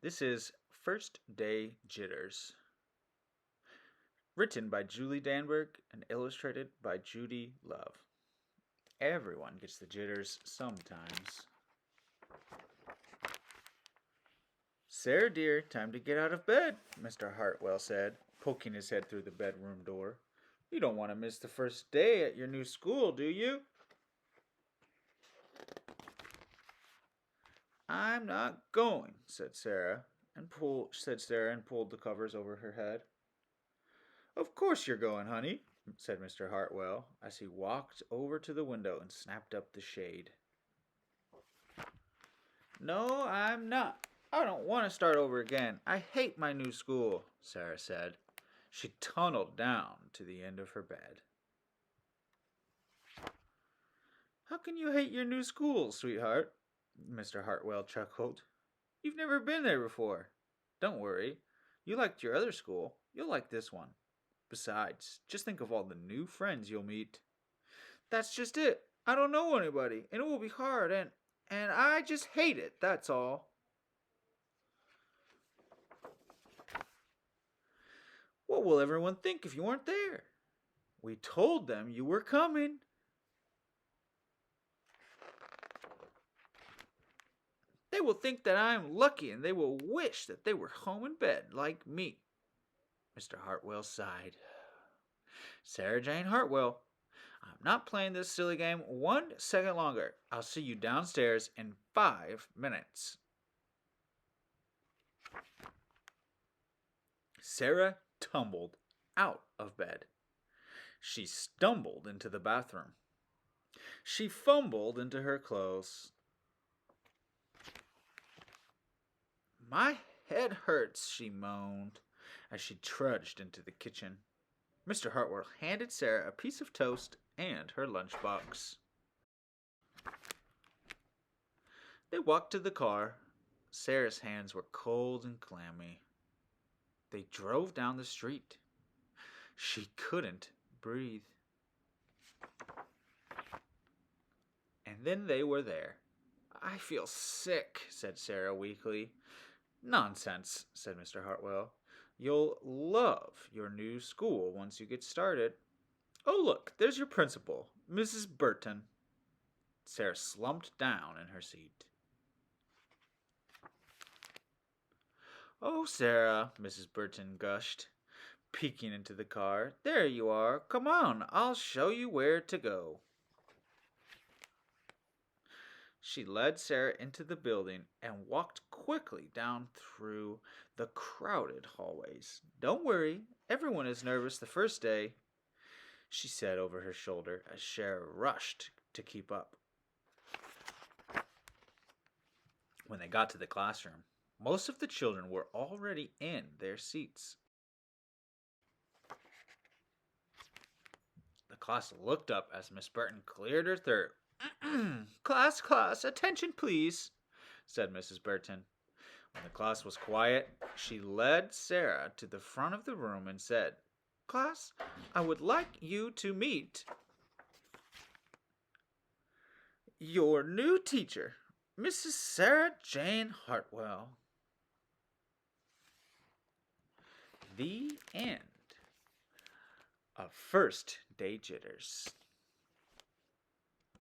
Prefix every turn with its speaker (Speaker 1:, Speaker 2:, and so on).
Speaker 1: This is First Day Jitters, written by Julie Danneberg and illustrated by Judy Love. Everyone gets the jitters sometimes. Sarah dear, time to get out of bed, Mr. Hartwell said, poking his head through the bedroom door. You don't want to miss the first day at your new school, do you? I'm not going, said Sarah, and pulled the covers over her head. Of course you're going, honey, said Mr. Hartwell, as he walked over to the window and snapped up the shade. No, I'm not. I don't want to start over again. I hate my new school, Sarah said. She tunneled down to the end of her bed. How can you hate your new school, sweetheart? Mr. Hartwell chuckled. You've never been there before. Don't worry. You liked your other school. You'll like this one. Besides, just think of all the new friends you'll meet. That's just it. I don't know anybody, and it will be hard, and I just hate it, that's all. What will everyone think if you weren't there? We told them you were coming. They will think that I am lucky, and they will wish that they were home in bed like me. Mr. Hartwell sighed. Sarah Jane Hartwell, I'm not playing this silly game 1 second longer. I'll see you downstairs in 5 minutes. Sarah tumbled out of bed. She stumbled into the bathroom. She fumbled into her clothes. My head hurts, she moaned as she trudged into the kitchen. Mr. Hartwell handed Sarah a piece of toast and her lunchbox. They walked to the car. Sarah's hands were cold and clammy. They drove down the street. She couldn't breathe. And then they were there. I feel sick, said Sarah weakly. Nonsense, said Mr. Hartwell. You'll love your new school once you get started. Oh, look, there's your principal, Mrs. Burton. Sarah slumped down in her seat. Oh, Sarah, Mrs. Burton gushed, peeking into the car. There you are. Come on, I'll show you where to go. She led Sarah into the building and walked quickly down through the crowded hallways. Don't worry, everyone is nervous the first day, she said over her shoulder as Sarah rushed to keep up. When they got to the classroom, most of the children were already in their seats. The class looked up as Miss Burton cleared her throat. Class, attention please, said Mrs. Burton. When the class was quiet, she led Sarah to the front of the room and said, Class, I would like you to meet your new teacher, Mrs. Sarah Jane Hartwell. The end of First Day Jitters.